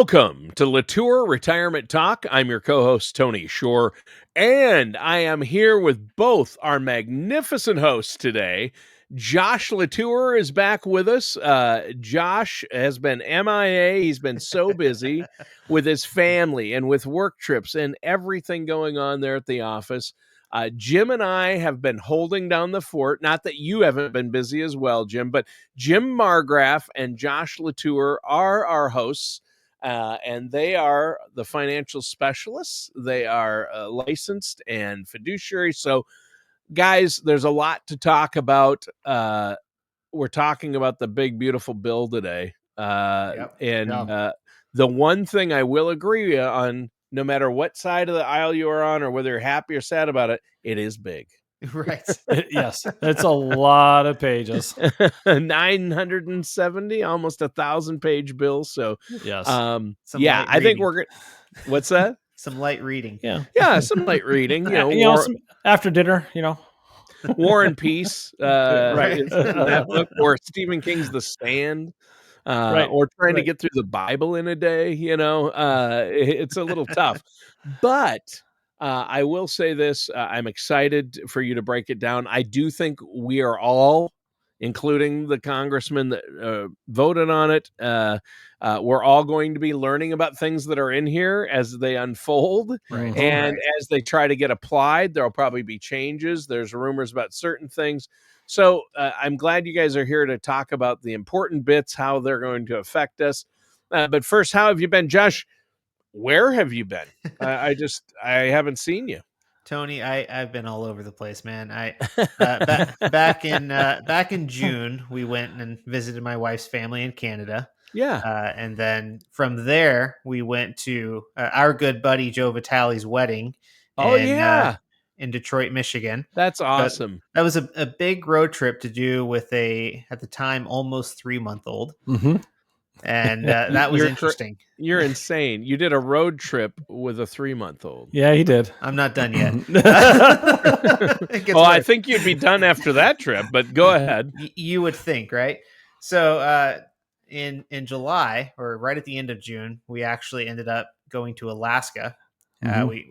Welcome to LaTour Retirement Talk. I'm your co-host, Tony Shore, and I am here with both our magnificent hosts today. Josh LaTour is back with us. Josh has been MIA. He's been so busy with his family and with work trips and everything going on there at the office. Jim and I have been holding down the fort. Not that you haven't been busy as well, Jim, but Jim Margraf and Josh LaTour are our hosts. And they are the financial specialists. They are licensed and fiduciary. So, guys, there's a lot to talk about. We're talking about the big, beautiful bill today. The one thing I will agree on, no matter what side of the aisle you are on or whether you're happy or sad about it, it is big. Right. Yes, it's a lot of pages. 970, almost 1,000-page bill. So, Yes. I think we're good. What's that? Some light reading. Yeah, some light reading. Some after dinner, War and Peace, right? That book, or Stephen King's The Stand, right. Or trying to get through the Bible in a day. It's a little tough, but I will say this: I'm excited for you to break it down. I do think we are all, including the congressman that voted on it, we're all going to be learning about things that are in here as they unfold. Right. And as they try to get applied, there'll probably be changes. There's rumors about certain things. So I'm glad you guys are here to talk about the important bits, how they're going to affect us. But first, how have you been, Josh? Where have you been? I haven't seen you. Tony, I've been all over the place, man. Back in June, we went and visited my wife's family in Canada. Yeah. And then from there, we went to our good buddy Joe Vitale's wedding. In Detroit, Michigan. That's awesome. That was a big road trip to do with at the time, almost 3-month-old. Mm-hmm. And that was interesting. You're insane. You did a road trip with a 3-month-old. Yeah, he did. I'm not done yet. I think you'd be done after that trip, but go ahead. You would think, right? So in July, or right at the end of June, we actually ended up going to Alaska. And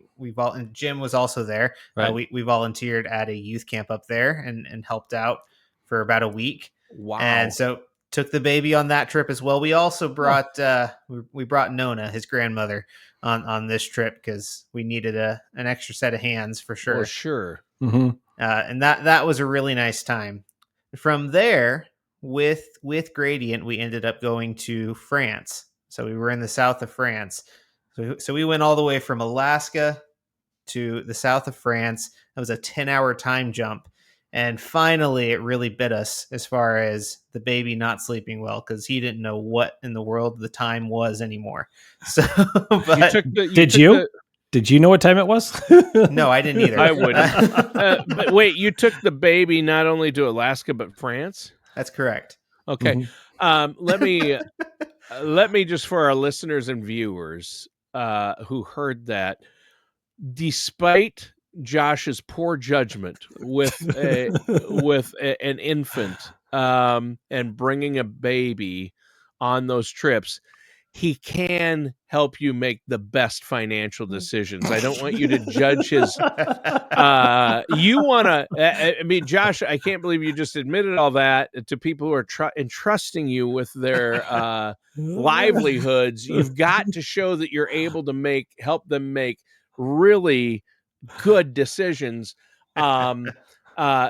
Jim was also there. Right. We volunteered at a youth camp up there and helped out for about a week. Wow. And so took the baby on that trip as well. We also brought we brought Nona, his grandmother, on this trip because we needed an extra set of hands for sure. Well, sure. Mm-hmm. And that was a really nice time. From there, with Gradient, we ended up going to France. So we were in the south of France. So we went all the way from Alaska to the south of France. That was a 10-hour time jump. And finally, it really bit us as far as the baby not sleeping well because he didn't know what in the world the time was anymore. So, Did you know what time it was? No, I didn't either. I wouldn't. But wait, you took the baby not only to Alaska but France? That's correct. Okay. Mm-hmm. Let me just, for our listeners and viewers who heard that, despite Josh's poor judgment with an infant and bringing a baby on those trips, he can help you make the best financial decisions. I don't want you to judge his. Josh, I can't believe you just admitted all that to people who are entrusting you with their livelihoods. You've got to show that you're able to help them make really good decisions.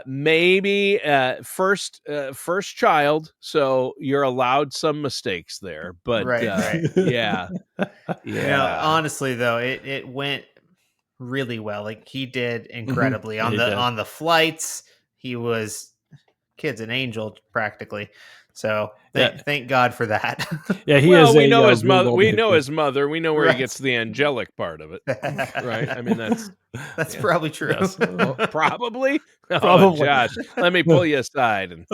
Maybe first child, so you're allowed some mistakes there, but right. Yeah. Honestly though, it went really well. Like he did incredibly on the flights. He was an angel practically. So thank God for that. Yeah, we know his mother. We know his mother. We know where he gets the angelic part of it, right? I mean, that's probably true. Yes. Probably. Probably. Josh, let me pull you aside and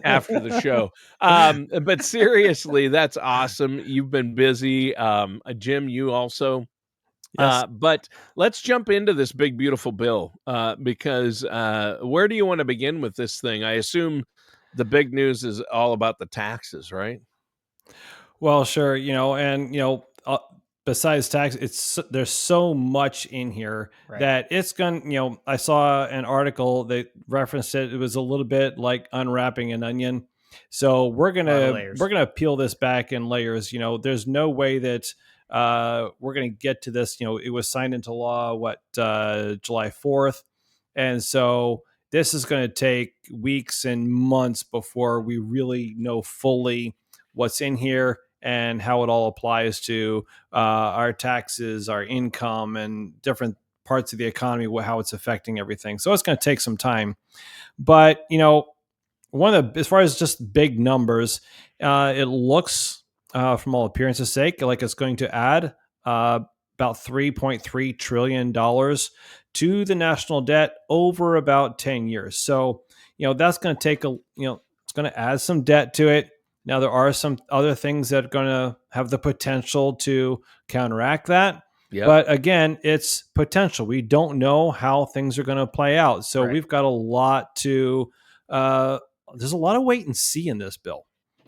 after the show. But seriously, that's awesome. You've been busy, Jim. You also. Yes. But let's jump into this big, beautiful bill because where do you want to begin with this thing? I assume the big news is all about the taxes, right? Well, sure. besides tax, there's so much in here that it's going. I saw an article that referenced it. It was a little bit like unwrapping an onion. So we're gonna peel this back in layers. There's no way that we're gonna get to this. It was signed into law July 4th, and so this is going to take weeks and months before we really know fully what's in here and how it all applies to our taxes, our income, and different parts of the economy, how it's affecting everything. So it's going to take some time. But, as far as just big numbers, it looks, from all appearances' sake, like it's going to add about $3.3 trillion to the national debt over about 10 years. So, that's going to take it's going to add some debt to it. Now, there are some other things that are going to have the potential to counteract that. Yep. But again, it's potential. We don't know how things are going to play out. So we've got a lot there's a lot of wait and see in this bill.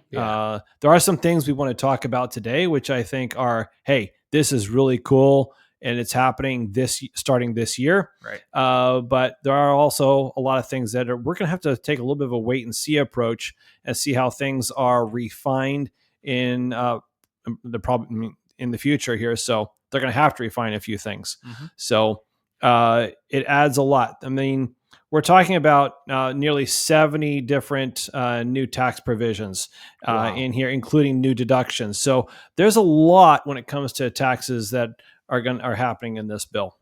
Yeah. There are some things we want to talk about today, which I think are, hey, this is really cool. And it's happening starting this year. Right. But there are also a lot of things that we're going to have to take a little bit of a wait and see approach and see how things are refined in the future here. So they're going to have to refine a few things. Mm-hmm. So it adds a lot. I mean, we're talking about nearly 70 different new tax provisions in here, including new deductions. So there's a lot when it comes to taxes that are happening in this bill.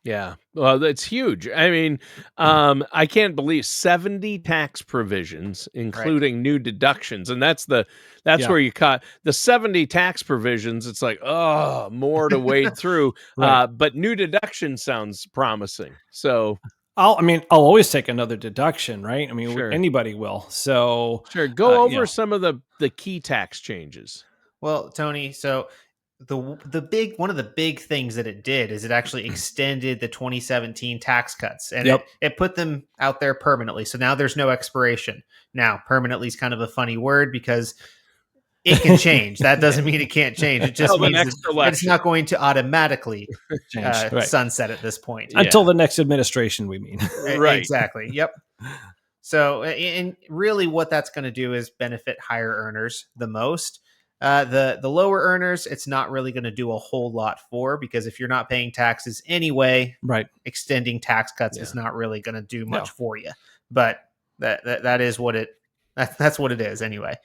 Yeah, well, that's huge. I mean, I can't believe 70 tax provisions, including new deductions, and that's where you caught the 70 tax provisions. It's like, oh, more to wade through. But new deduction sounds promising. So, I'll always take another deduction, right? I mean, sure. Anybody will. So, sure, go over some of the key tax changes. Well, Tony, so one of the big things that it did is it actually extended the 2017 tax cuts, and it put them out there permanently. So now there's no expiration. Now, permanently is kind of a funny word because it can change. That doesn't mean it can't change. It just means it's not going to automatically sunset at this point. Until the next administration, we mean. Right. Exactly. Yep. So, and really what that's going to do is benefit higher earners the most. The lower earners, it's not really going to do a whole lot for, because if you're not paying taxes anyway, extending tax cuts is not really going to do much for you. But that is what that's what it is anyway.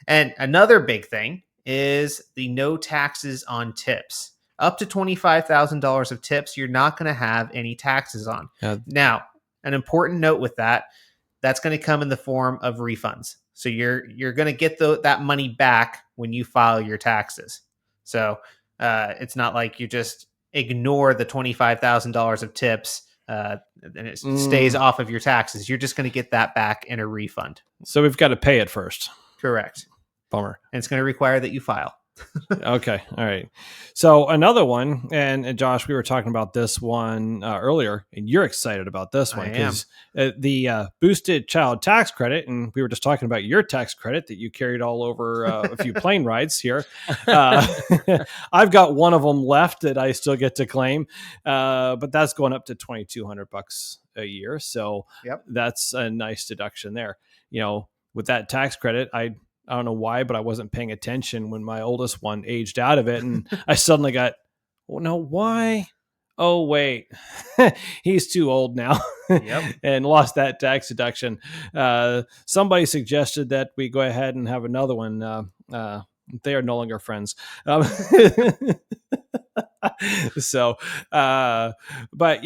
And another big thing is the no taxes on tips. Up to $25,000 of tips, you're not going to have any taxes on. Now, an important note with that's going to come in the form of refunds. So you're going to get that money back when you file your taxes. So it's not like you just ignore the $25,000 of tips and it stays off of your taxes. You're just going to get that back in a refund. So we've got to pay it first. Correct. Bummer. And it's going to require that you file. Okay. All right. So another one, and Josh, we were talking about this one earlier, and you're excited about this one because the boosted child tax credit, and we were just talking about your tax credit that you carried all over a few plane rides here. I've got one of them left that I still get to claim, but that's going up to $2,200 a year. So that's a nice deduction there. With that tax credit, I don't know why, but I wasn't paying attention when my oldest one aged out of it. And I suddenly got, why? Oh, wait, he's too old now and lost that tax deduction. Somebody suggested that we go ahead and have another one. They are no longer friends. So, but,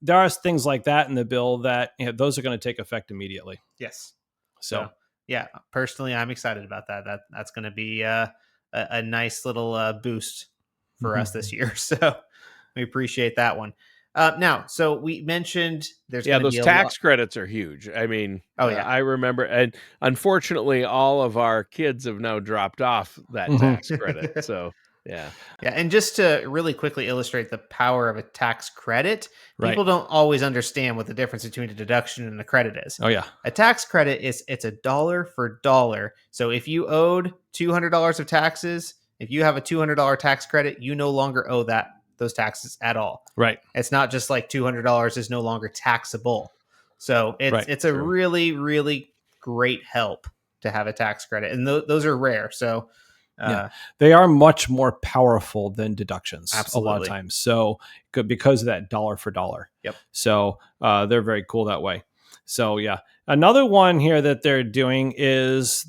there are things like that in the bill that those are going to take effect immediately. Yes. So. Yeah, personally, I'm excited about that. That's going to be a nice little boost for us this year. So we appreciate that one. Now, so we mentioned there's going to be those tax credits are huge. I mean, I remember, and unfortunately, all of our kids have now dropped off that tax credit. So. Yeah. And just to really quickly illustrate the power of a tax credit, people don't always understand what the difference between a deduction and a credit is. Oh, yeah. A tax credit it's a dollar for dollar. So if you owed $200 of taxes If you have a $200 tax credit, you no longer owe those taxes at all. Right. It's not just like $200 is no longer taxable. So it's a really, really great help to have a tax credit. And those are rare. So they are much more powerful than deductions. Absolutely. A lot of times. So because of that dollar for dollar. Yep. So they're very cool that way. So yeah, another one here that they're doing is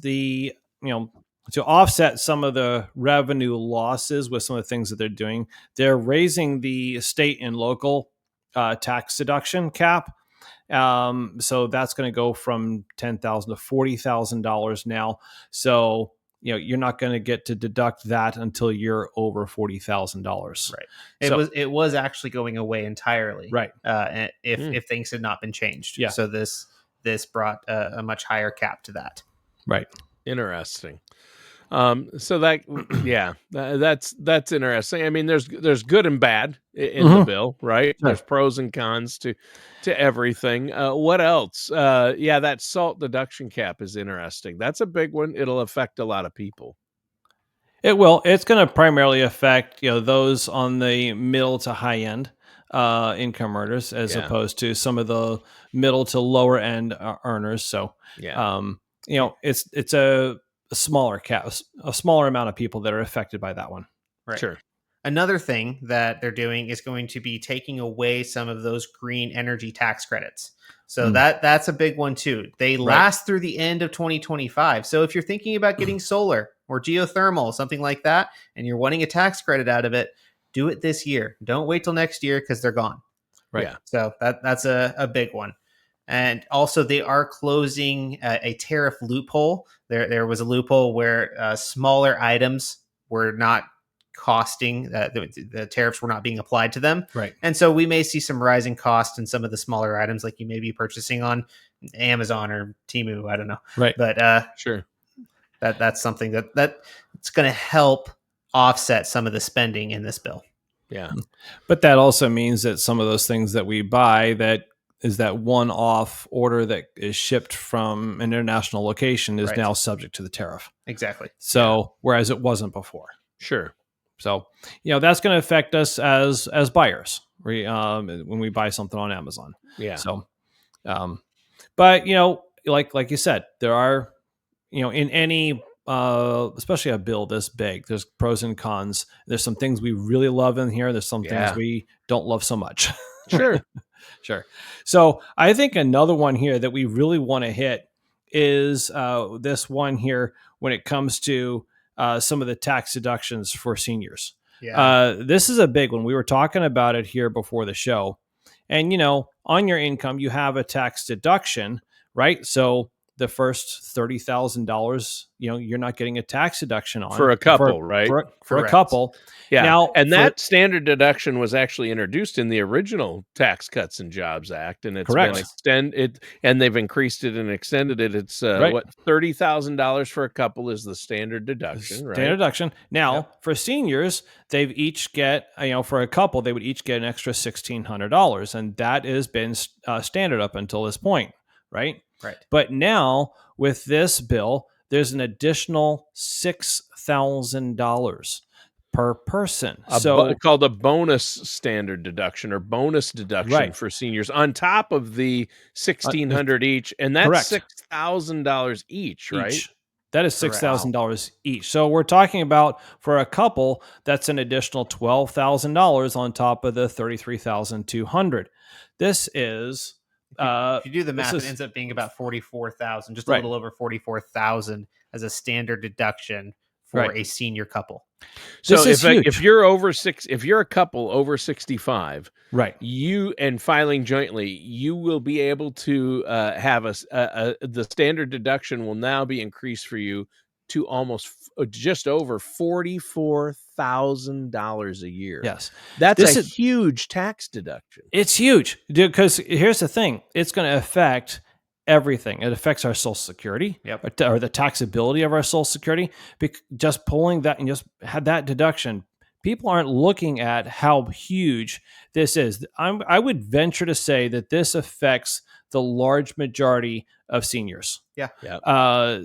to offset some of the revenue losses with some of the things that they're doing. They're raising the state and local tax deduction cap. So that's going to go from $10,000 to $40,000 now. So you're not going to get to deduct that until you're over $40,000. Right. It was actually going away entirely. Right. If things had not been changed. Yeah. So this brought a much higher cap to that. Right. Interesting. So that's interesting. I mean, there's good and bad in the bill, right? Sure. There's pros and cons to everything. What else? That SALT deduction cap is interesting. That's a big one. It'll affect a lot of people. It will. It's going to primarily affect those on the middle to high end income earners, as opposed to some of the middle to lower end earners. So it's a smaller cap, a smaller amount of people that are affected by that one. Right. Sure. Another thing that they're doing is going to be taking away some of those green energy tax credits. So that's a big one too. They last through the end of 2025. So if you're thinking about getting solar or geothermal, something like that, and you're wanting a tax credit out of it, do it this year. Don't wait till next year because they're gone. Right. Yeah. So that's a big one. And also they are closing a tariff loophole. There was a loophole where smaller items were not costing, the tariffs were not being applied to them. Right. And so we may see some rising costs in some of the smaller items, like you may be purchasing on Amazon or Temu. I don't know. Right. But sure. That's something that it's going to help offset some of the spending in this bill. Yeah. But that also means that some of those things that we buy, that is that one-off order that is shipped from an international location, is now subject to the tariff. Exactly. So whereas it wasn't before. Sure. So that's going to affect us as buyers when we buy something on Amazon. Yeah. So, but like you said, there are in any especially a bill this big, there's pros and cons. There's some things we really love in here. There's some things we don't love so much. Sure. Sure. So I think another one here that we really want to hit is this one here when it comes to some of the tax deductions for seniors. Yeah. This is a big one. We were talking about it here before the show. And, on your income, you have a tax deduction, right? So the first $30,000, you're not getting a tax deduction on for a couple, right? For a couple. Yeah. Now, and that standard deduction was actually introduced in the original Tax Cuts and Jobs Act, and it's been extended, and they've increased it and extended it. It's $30,000 for a couple is the standard deduction, Standard deduction. Now, for seniors, they've each get, for a couple, they would each get an extra $1,600, and that has been standard up until this point, right? Right. But now with this bill, there's an additional $6,000 per person. Called a bonus standard deduction or bonus deduction for seniors on top of the $1,600 each, and that's $6,000 each, right? That is $6,000 each. So we're talking about for a couple, that's an additional $12,000 on top of the $33,200. This is. If you do the math, it ends up being about 44,000, just a little over 44,000 as a standard deduction for a senior couple. So if you're if you're a couple over 65, right, you and filing jointly, you will be able to have the standard deduction will now be increased for you to almost just over $44,000 a year. Yes. That's a huge tax deduction. It's huge, because here's the thing. It's going to affect everything. It affects our Social Security or the taxability of our Social Security. Just pulling that and just had that deduction, people aren't looking at how huge this is. I would venture to say that this affects the large majority of seniors. Yeah.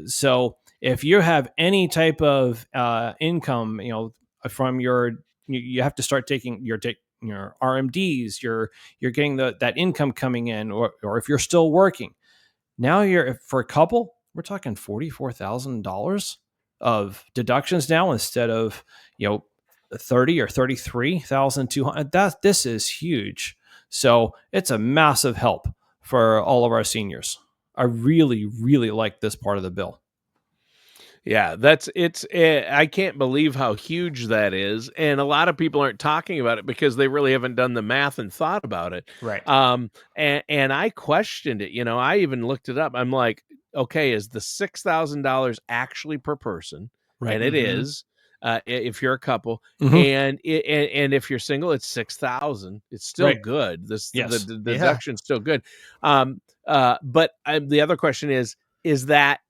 So if you have any type of income, from you have to start taking your RMDs, you're getting that income coming in, or if you're still working. Now for a couple, we're talking $44,000 of deductions now instead of 30 or 33,200. This is huge. So it's a massive help for all of our seniors. I really, really like this part of the bill. Yeah, I can't believe how huge that is. And a lot of people aren't talking about it because they really haven't done the math and thought about it. Right. And I questioned it. I even looked it up. I'm like, okay, is the $6,000 actually per person? Right. And it is, if you're a couple, Mm-hmm. and if you're single, it's 6,000. It's still good. The deduction's still good. But the other question is that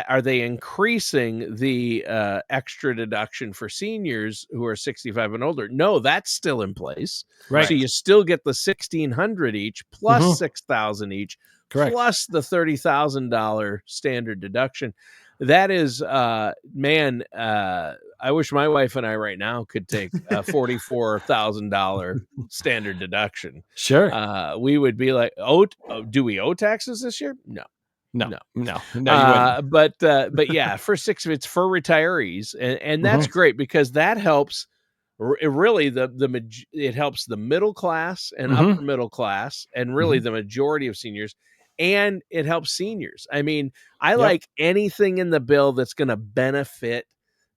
are they increasing the extra deduction for seniors who are 65 and older? No, that's still in place. Right. So you still get the $1,600 each plus $6,000 each. Correct. Plus the $30,000 standard deduction. That is, man, I wish my wife and I right now could take a $44,000 standard deduction. Sure. We would be like, do we owe taxes this year? No. No. But yeah, it's for retirees, and that's great because that helps. Really, it helps the middle class and upper middle class, and really the majority of seniors, and it helps seniors. I mean, I like anything in the bill that's going to benefit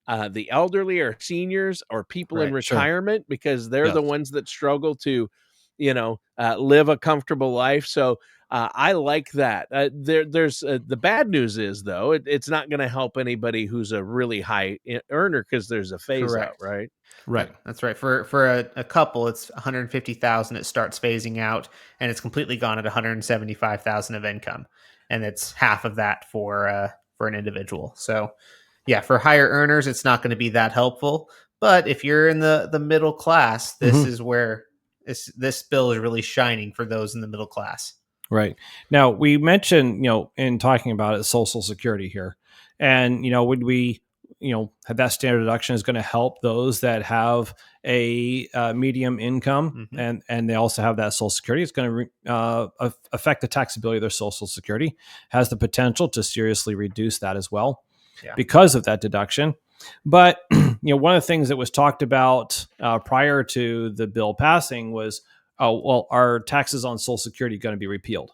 the elderly or seniors or people in retirement, because they're the ones that struggle to, live a comfortable life. So I like that. There's the bad news is, though, it's not going to help anybody who's a really high earner because there's a phase out, right? Right. That's right. For a couple, it's 150,000. It starts phasing out, and it's completely gone at 175,000 of income, and it's half of that for an individual. So, yeah, for higher earners, it's not going to be that helpful. But if you're in the middle class, this is where this bill is really shining for those in the middle class. Right. Now, we mentioned, in talking about it, Social Security here. And, would we, have that standard deduction is going to help those that have a medium income, and they also have that Social Security. It's going to affect the taxability of their Social Security, has the potential to seriously reduce that as well because of that deduction. But, one of the things that was talked about prior to the bill passing was, our taxes on Social Security going to be repealed,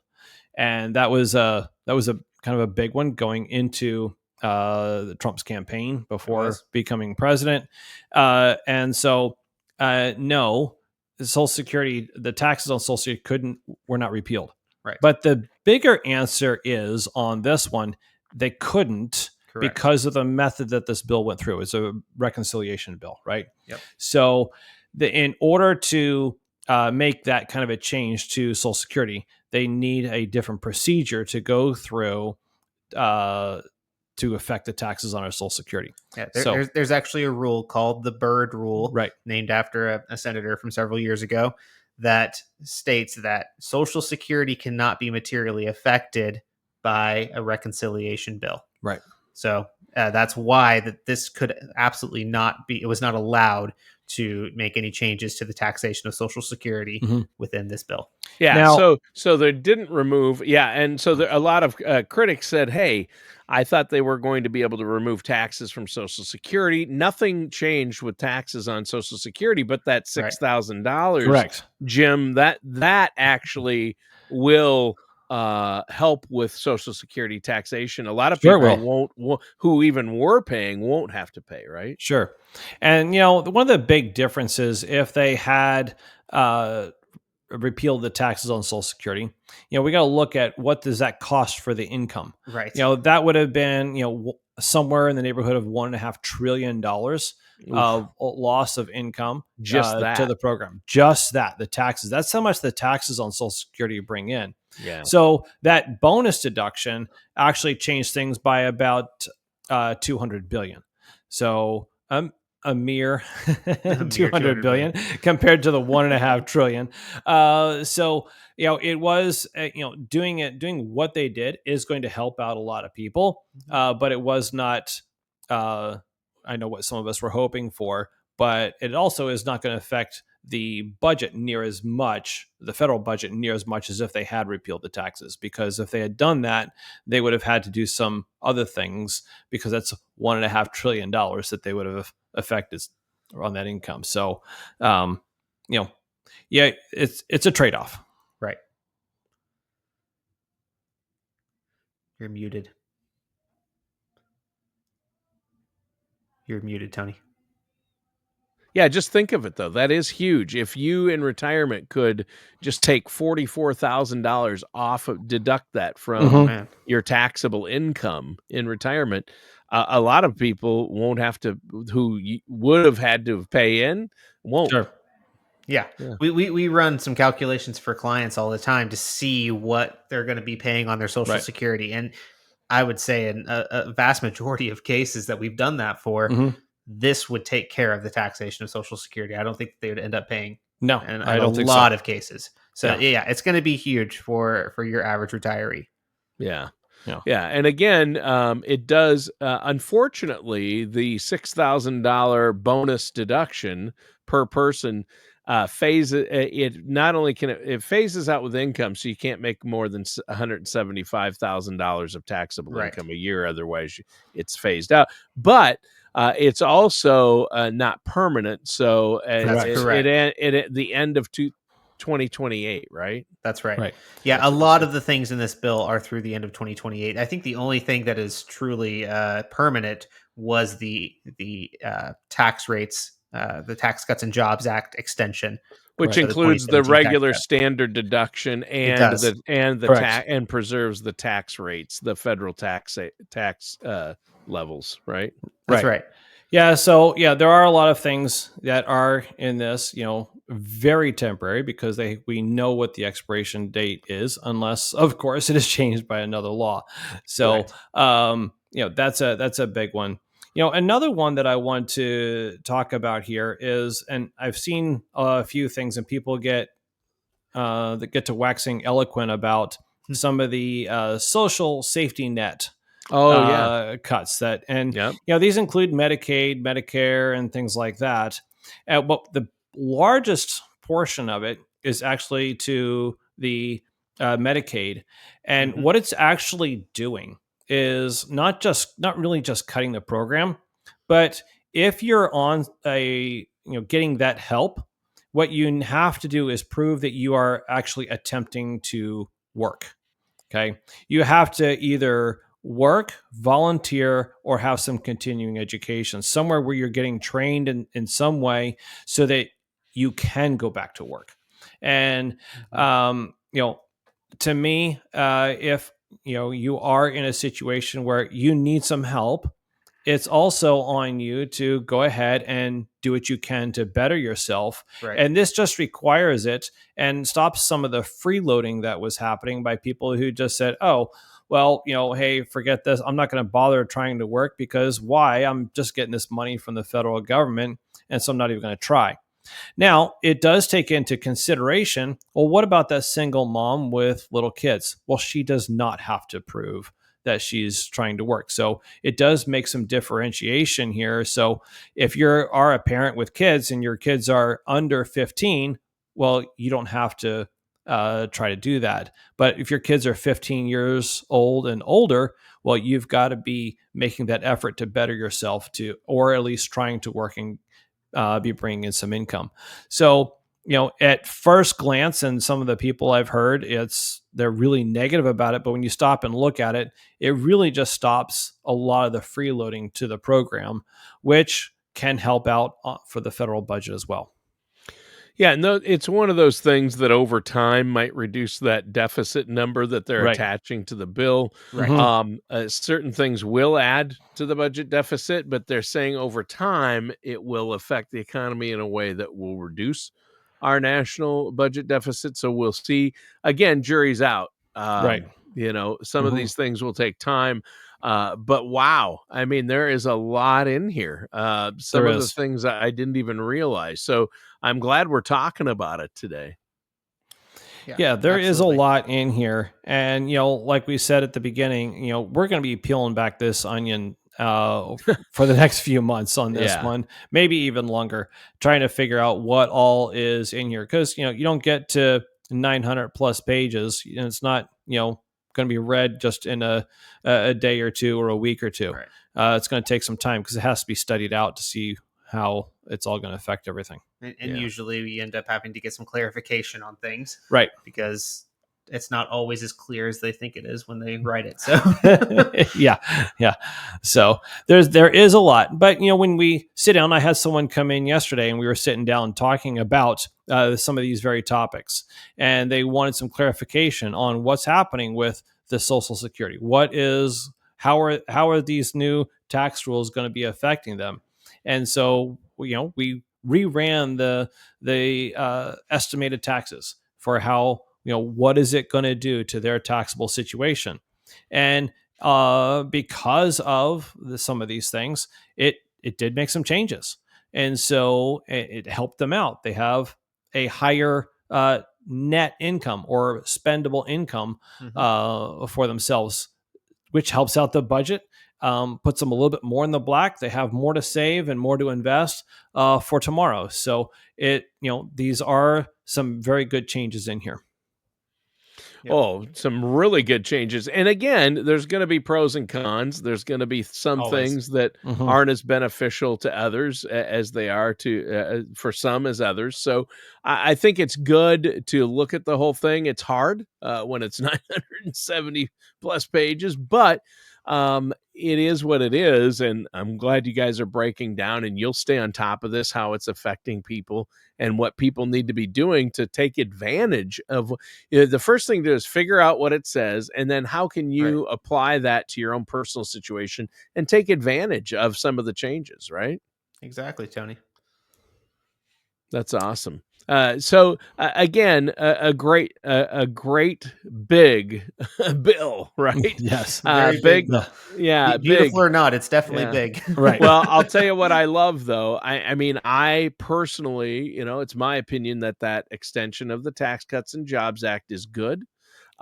and that was a kind of a big one going into Trump's campaign before becoming president. And so, no, Social Security, the taxes on Social Security were not repealed. Right. But the bigger answer is on this one, they couldn't. Correct. Because of the method that this bill went through. It's a reconciliation bill, right? Yep. So in order to make that kind of a change to Social Security, they need a different procedure to go through to affect the taxes on our Social Security. Yeah, there's actually a rule called the Byrd Rule, named after a senator from several years ago, that states that Social Security cannot be materially affected by a reconciliation bill. Right. So that's why that this could absolutely not be. It was not allowed to make any changes to the taxation of Social Security within this bill. Yeah. Now, so they didn't remove. Yeah, and so a lot of critics said, "Hey, I thought they were going to be able to remove taxes from Social Security. Nothing changed with taxes on Social Security, but that $6,000, correct, Jim. That actually will." Help with Social Security taxation. A lot of people who even were paying won't have to pay, right? Sure. And one of the big differences, if they had repealed the taxes on Social Security, we got to look at what does that cost for the income, right? That would have been somewhere in the neighborhood of $1.5 trillion of loss of income just that to the program. Just that, the taxes. That's how much the taxes on Social Security bring in. Yeah. So that bonus deduction actually changed things by about $200 billion. So a mere 200 billion compared to the 1.5 trillion. So, it was, doing what they did is going to help out a lot of people. But it was not, I know what some of us were hoping for, but it also is not going to affect the budget near as much, the federal budget near as much as if they had repealed the taxes. Because if they had done that, they would have had to do some other things, because that's $1.5 trillion that they would have affected on that income. So, yeah, it's a trade-off. Right. You're muted. You're muted, Tony. Yeah, just think of it, though. That is huge. If you in retirement could just take $44,000 off, deduct that from your taxable income in retirement, a lot of people won't have to, who would have had to pay in, won't. Sure. Yeah. We run some calculations for clients all the time to see what they're going to be paying on their Social Security. And I would say in a vast majority of cases that we've done that for, this would take care of the taxation of Social Security. I don't think they would end up paying. No, and I don't think so. A lot so. of cases. So yeah, it's going to be huge for your average retiree. Yeah. And again, it does, unfortunately, the $6,000 bonus deduction per person it not only can it phases out with income, so you can't make more than $175,000 of taxable income a year. Otherwise, it's phased out. But it's also not permanent. So it at the end of 2028, right? That's right. Yeah, a lot of the things in this bill are through the end of 2028. I think the only thing that is truly permanent was the tax rates, the Tax Cuts and Jobs Act extension, which includes the regular standard deduction and and preserves the tax rates, the federal tax levels, right? That's right. Yeah, so there are a lot of things that are in this, very temporary, because we know what the expiration date is, unless, of course, it is changed by another law. So, that's a big one. Another one that I want to talk about here is, and I've seen a few things, and people get to waxing eloquent about some of the social safety net cuts that, and these include Medicaid, Medicare, and things like that. But the largest portion of it is actually to the Medicaid, and what it's actually doing is not really just cutting the program, but if you're on getting that help, what you have to do is prove that you are actually attempting to work. Okay, you have to either work, volunteer, or have some continuing education, somewhere where you're getting trained in some way so that you can go back to work. And, to me, if, you are in a situation where you need some help, it's also on you to go ahead and do what you can to better yourself. Right. And this just requires it and stops some of the freeloading that was happening by people who just said, oh, well, hey, forget this. I'm not going to bother trying to work, because why? I'm just getting this money from the federal government, and so I'm not even going to try. Now, it does take into consideration, well, what about that single mom with little kids? Well, she does not have to prove that she's trying to work. So it does make some differentiation here. So if you are a parent with kids and your kids are under 15, well, you don't have to try to do that. But if your kids are 15 years old and older, well, you've got to be making that effort to better yourself, or at least trying to work and be bringing in some income. So, at first glance, and some of the people I've heard, they're really negative about it. But when you stop and look at it, it really just stops a lot of the freeloading to the program, which can help out for the federal budget as well. Yeah, no, it's one of those things that over time might reduce that deficit number that they're attaching to the bill. Right. Certain things will add to the budget deficit, but they're saying over time it will affect the economy in a way that will reduce our national budget deficit. So we'll see. Again, jury's out. Some of these things will take time. But wow, I mean, there is a lot in here. Some There of the is. things I didn't even realize. So I'm glad we're talking about it today. Yeah, there is a lot in here. And, like we said at the beginning, we're going to be peeling back this onion for the next few months on this one, maybe even longer, trying to figure out what all is in here. Because, you don't get to 900 plus pages. And it's not, going to be read just in a day or two or a week or two. Right. It's going to take some time because it has to be studied out to see how it's all going to affect everything. And usually we end up having to get some clarification on things. Right. Because it's not always as clear as they think it is when they write it. So yeah. So there is a lot, but when we sit down, I had someone come in yesterday and we were sitting down talking about some of these very topics, and they wanted some clarification on what's happening with the Social Security. How are these new tax rules going to be affecting them? And so, we reran the estimated taxes for how, what is it going to do to their taxable situation? And because of some of these things, it did make some changes. And so it helped them out. They have a higher net income or spendable income for themselves, which helps out the budget, puts them a little bit more in the black. They have more to save and more to invest for tomorrow. So these are some very good changes in here. Yep. Oh, some really good changes. And again, there's going to be pros and cons. There's going to be some things that aren't as beneficial to others as they are for some as others. So I think it's good to look at the whole thing. It's hard when it's 970 plus pages, but it is what it is. And I'm glad you guys are breaking down, and you'll stay on top of this, how it's affecting people and what people need to be doing to take advantage of. The first thing to do is figure out what it says, and then how can you apply that to your own personal situation and take advantage of some of the changes, right? Exactly, Tony. That's awesome. So again, a great big bill, right? Yes, very big. Yeah, beautiful or not, it's definitely big. Right. Well, I'll tell you what I love, though. I mean, I personally, it's my opinion that extension of the Tax Cuts and Jobs Act is good.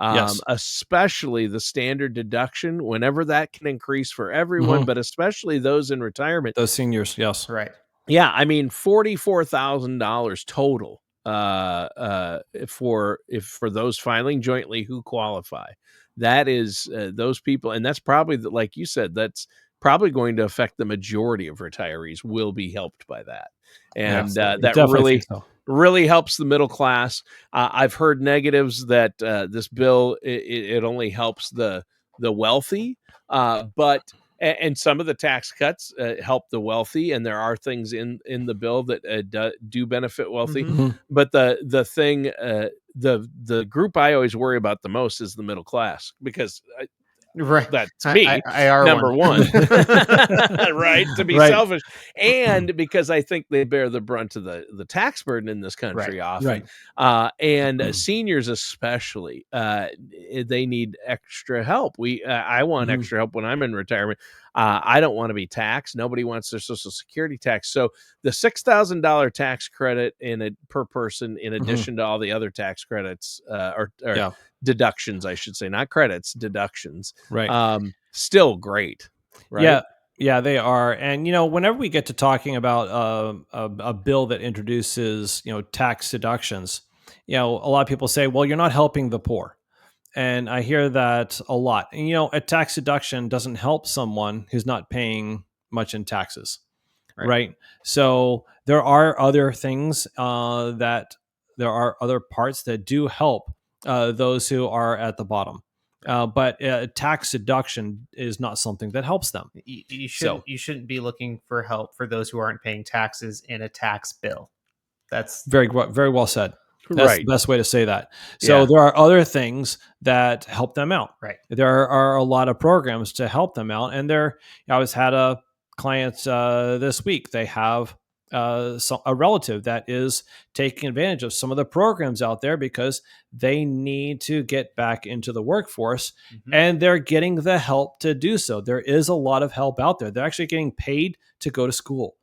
Yes. Especially the standard deduction, whenever that can increase for everyone, but especially those in retirement. Those seniors, yes. Right. Yeah, I mean, $44,000 total for those filing jointly who qualify. That is those people, and that's probably, like you said, that's probably going to affect the majority of retirees will be helped by that, and that really helps the middle class. I've heard negatives that this bill it only helps the wealthy, but. And some of the tax cuts help the wealthy, and there are things in the bill that do benefit wealthy. But the thing, the group I always worry about the most is the middle class, because that's me, number one, right? To be selfish, and because I think they bear the brunt of the tax burden in this country often, and seniors especially, they need extra help. I want extra help when I'm in retirement. I don't want to be taxed. Nobody wants their Social Security tax. So the $6,000 tax credit per person, in addition to all the other tax credits, or deductions, I should say, not credits, deductions. Right. Still great. Right. Yeah, they are. And, whenever we get to talking about a bill that introduces, tax deductions, a lot of people say, well, you're not helping the poor. And I hear that a lot. And, a tax deduction doesn't help someone who's not paying much in taxes. Right. So there are other things there are other parts that do help those who are at the bottom. But tax deduction is not something that helps them. You shouldn't be looking for help for those who aren't paying taxes in a tax bill. That's very well said. That's the best way to say that. So there are other things that help them out. Right. There are a lot of programs to help them out. And I was had a client this week. They have a relative that is taking advantage of some of the programs out there because they need to get back into the workforce, and they're getting the help to do so. There is a lot of help out there. They're actually getting paid to go to school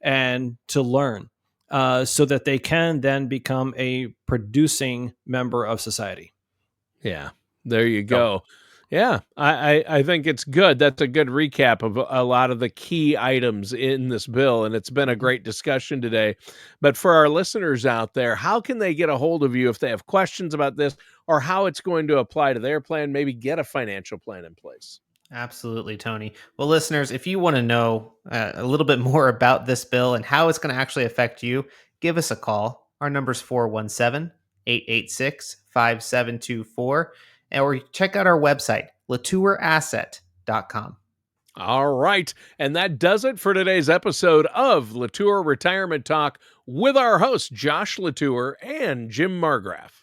and to learn so that they can then become a producing member of society. Yeah, there you go. Yeah, I think it's good. That's a good recap of a lot of the key items in this bill, and it's been a great discussion today. But for our listeners out there, how can they get a hold of you if they have questions about this or how it's going to apply to their plan, maybe get a financial plan in place? Absolutely, Tony. Well, listeners, if you want to know a little bit more about this bill and how it's going to actually affect you, give us a call. Our number is 417-886-5724. Or check out our website, LaTourAsset.com. All right. And that does it for today's episode of LaTour Retirement Talk with our hosts, Josh LaTour and Jim Margraf.